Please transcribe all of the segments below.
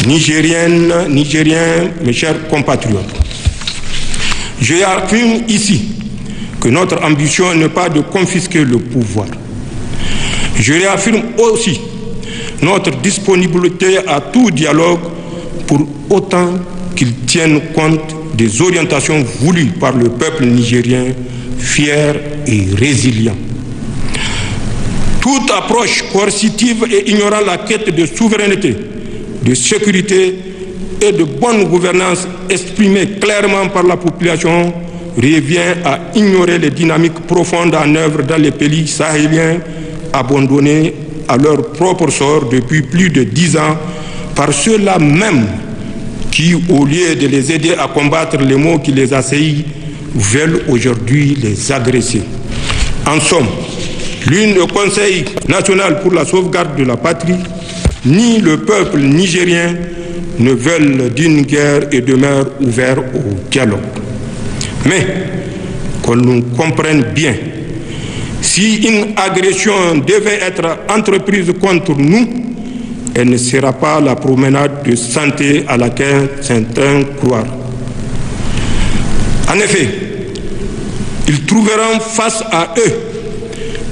Nigériennes, Nigériens, mes chers compatriotes, je affirme ici que notre ambition n'est pas de confisquer le pouvoir. Je réaffirme aussi notre disponibilité à tout dialogue pour autant qu'il tienne compte des orientations voulues par le peuple nigérien, fier et résilient. Toute approche coercitive et ignorant la quête de souveraineté, de sécurité et de bonne gouvernance exprimée clairement par la population revient à ignorer les dynamiques profondes en œuvre dans les pays sahéliens abandonnés à leur propre sort depuis plus de 10 ans par ceux-là même qui, au lieu de les aider à combattre les maux qui les assaillent, veulent aujourd'hui les agresser. En somme, ni le Conseil national pour la sauvegarde de la patrie, ni le peuple nigérien ne veulent d'une guerre et demeurent ouverts au dialogue. Mais qu'on nous comprenne bien, si une agression devait être entreprise contre nous, elle ne sera pas la promenade de santé à laquelle certains croient. En effet, ils trouveront face à eux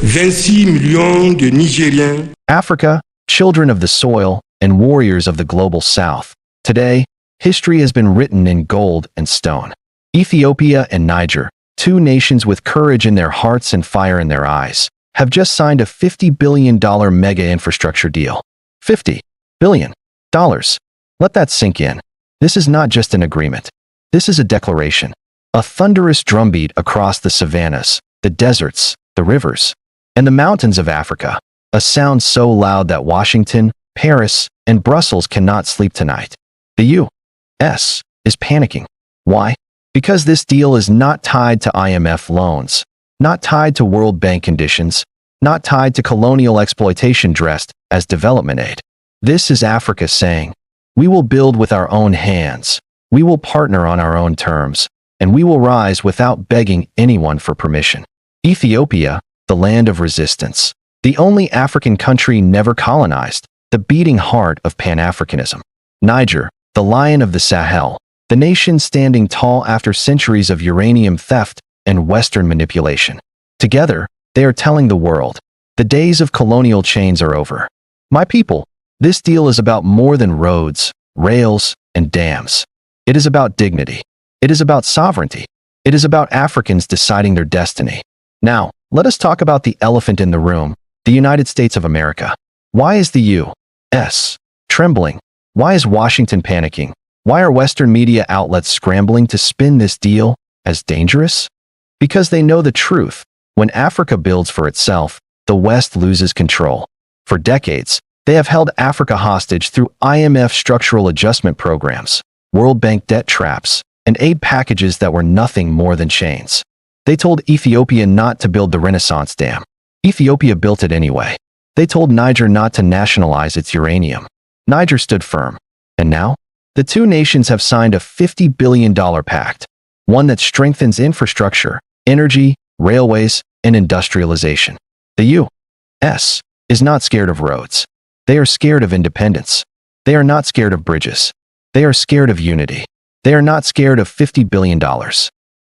26 millions de Nigériens. Africa, children of the soil and warriors of the global south. Today, history has been written in gold and stone. Ethiopia and Niger, two nations with courage in their hearts and fire in their eyes, have just signed a $50 billion mega infrastructure deal. $50 billion. Let that sink in. This is not just an agreement. This is a declaration. A thunderous drumbeat across the savannas, the deserts, the rivers, and the mountains of Africa. A sound so loud that Washington, Paris, and Brussels cannot sleep tonight. The U.S. is panicking. Why? Because this deal is not tied to IMF loans, not tied to World Bank conditions, not tied to colonial exploitation dressed as development aid. This is Africa saying, we will build with our own hands, we will partner on our own terms, and we will rise without begging anyone for permission. Ethiopia, the land of resistance, the only African country never colonized, the beating heart of Pan-Africanism. Niger, the lion of the Sahel, the nation standing tall after centuries of uranium theft and Western manipulation. Together, they are telling the world, the days of colonial chains are over. My people, this deal is about more than roads, rails, and dams. It is about dignity. It is about sovereignty. It is about Africans deciding their destiny. Now, let us talk about the elephant in the room, the United States of America. Why is the U.S. trembling? Why is Washington panicking? Why are Western media outlets scrambling to spin this deal as dangerous? Because they know the truth. When Africa builds for itself, the West loses control. For decades, they have held Africa hostage through IMF structural adjustment programs, World Bank debt traps, and aid packages that were nothing more than chains. They told Ethiopia not to build the Renaissance Dam. Ethiopia built it anyway. They told Niger not to nationalize its uranium. Niger stood firm. And now, the two nations have signed a $50 billion pact, one that strengthens infrastructure, energy, railways, and industrialization. The U.S. is not scared of roads. They are scared of independence. They are not scared of bridges. They are scared of unity. They are not scared of $50 billion.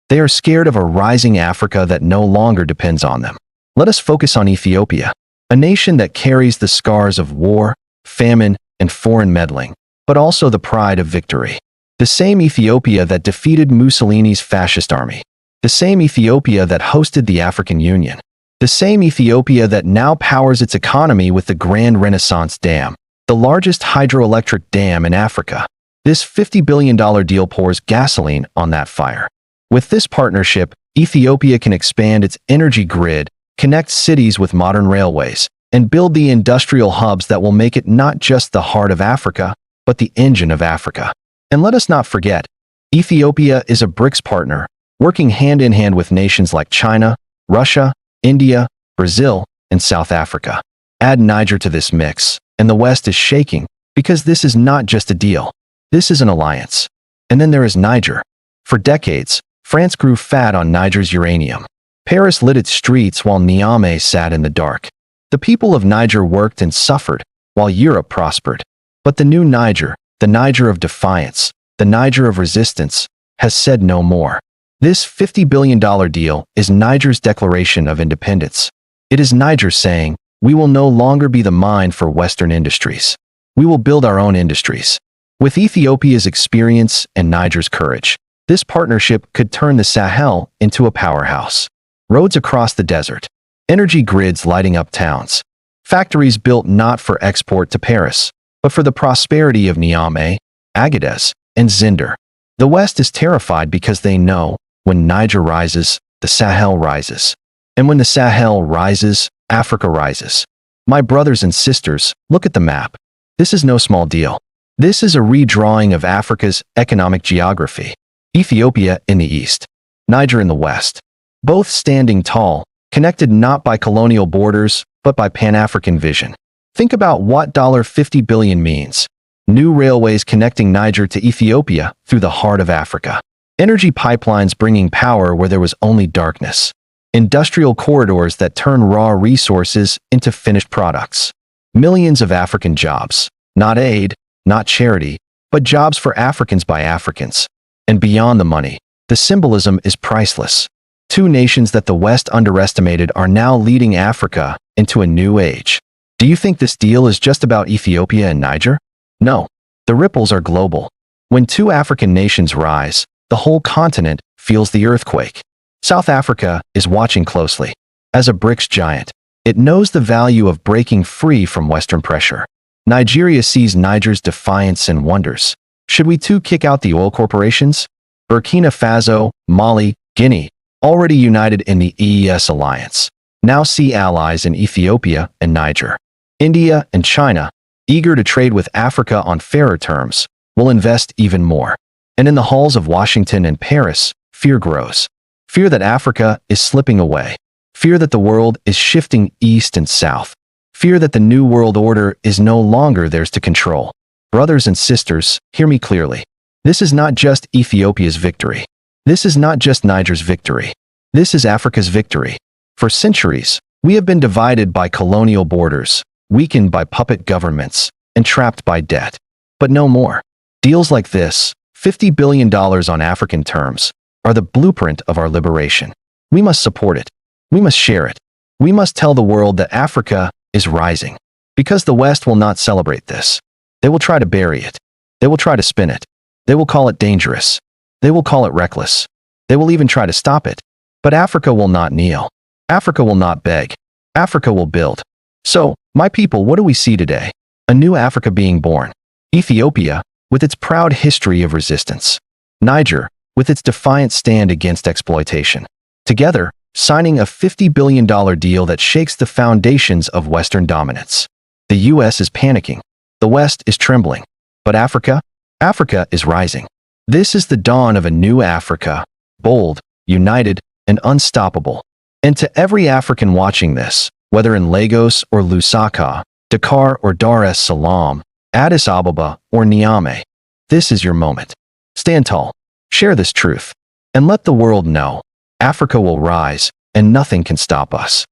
They are scared of a rising Africa that no longer depends on them. Let us focus on Ethiopia, a nation that carries the scars of war, famine, and foreign meddling, but also the pride of victory. The same Ethiopia that defeated Mussolini's fascist army. The same Ethiopia that hosted the African Union. The same Ethiopia that now powers its economy with the Grand Renaissance Dam, the largest hydroelectric dam in Africa. This $50 billion deal pours gasoline on that fire. With this partnership, Ethiopia can expand its energy grid, connect cities with modern railways, and build the industrial hubs that will make it not just the heart of Africa, but the engine of Africa. And let us not forget, Ethiopia is a BRICS partner, working hand in hand with nations like China, Russia, India, Brazil, and South Africa. Add Niger to this mix, and the West is shaking, because this is not just a deal. This is an alliance. And then there is Niger. For decades, France grew fat on Niger's uranium. Paris lit its streets while Niamey sat in the dark. The people of Niger worked and suffered, while Europe prospered. But the new Niger, the Niger of defiance, the Niger of resistance, has said no more. This $50 billion deal is Niger's declaration of independence. It is Niger saying, we will no longer be the mine for Western industries. We will build our own industries. With Ethiopia's experience and Niger's courage, this partnership could turn the Sahel into a powerhouse. Roads across the desert, energy grids lighting up towns, factories built not for export to Paris, but for the prosperity of Niamey, Agadez, and Zinder. The West is terrified because they know, when Niger rises, the Sahel rises. And when the Sahel rises, Africa rises. My brothers and sisters, look at the map. This is no small deal. This is a redrawing of Africa's economic geography. Ethiopia in the east, Niger in the west. Both standing tall, connected not by colonial borders, but by Pan-African vision. Think about what $50 billion means. New railways connecting Niger to Ethiopia through the heart of Africa. Energy pipelines bringing power where there was only darkness. Industrial corridors that turn raw resources into finished products. Millions of African jobs. Not aid, not charity, but jobs for Africans by Africans. And beyond the money, the symbolism is priceless. Two nations that the West underestimated are now leading Africa into a new age. Do you think this deal is just about Ethiopia and Niger? No. The ripples are global. When two African nations rise, the whole continent feels the earthquake. South Africa is watching closely. As a BRICS giant, it knows the value of breaking free from Western pressure. Nigeria sees Niger's defiance and wonders. Should we too kick out the oil corporations? Burkina Faso, Mali, Guinea, already united in the EES alliance, now see allies in Ethiopia and Niger. India and China, eager to trade with Africa on fairer terms, will invest even more. And in the halls of Washington and Paris, fear grows. Fear that Africa is slipping away. Fear that the world is shifting east and south. Fear that the new world order is no longer theirs to control. Brothers and sisters, hear me clearly. This is not just Ethiopia's victory. This is not just Niger's victory. This is Africa's victory. For centuries, we have been divided by colonial borders, weakened by puppet governments, and trapped by debt. But no more. Deals like this, $50 billion on African terms, are the blueprint of our liberation. We must support it. We must share it. We must tell the world that Africa is rising. Because the West will not celebrate this. They will try to bury it. They will try to spin it. They will call it dangerous. They will call it reckless. They will even try to stop it. But Africa will not kneel. Africa will not beg. Africa will build. So, my people, what do we see today? A new Africa being born. Ethiopia, with its proud history of resistance. Niger, with its defiant stand against exploitation. Together, signing a $50 billion deal that shakes the foundations of Western dominance. The U.S. is panicking. The West is trembling. But Africa? Africa is rising. This is the dawn of a new Africa, bold, united, and unstoppable. And to every African watching this, whether in Lagos or Lusaka, Dakar or Dar es Salaam, Addis Ababa or Niamey, this is your moment. Stand tall, share this truth, and let the world know Africa will rise and nothing can stop us.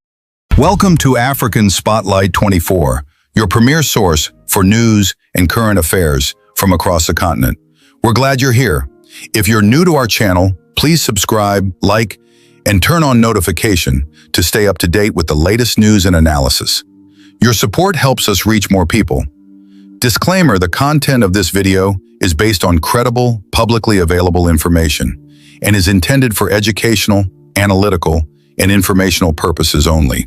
Welcome to African Spotlight 24, your premier source for news and current affairs from across the continent. We're glad you're here. If you're new to our channel, please subscribe, like, and turn on notification to stay up to date with the latest news and analysis. Your support helps us reach more people. Disclaimer: the content of this video is based on credible, publicly available information and is intended for educational, analytical, and informational purposes only.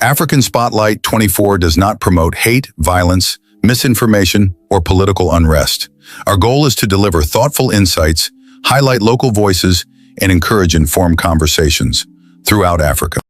African Spotlight 24 does not promote hate, violence, misinformation, or political unrest. Our goal is to deliver thoughtful insights, highlight local voices, and encourage informed conversations throughout Africa.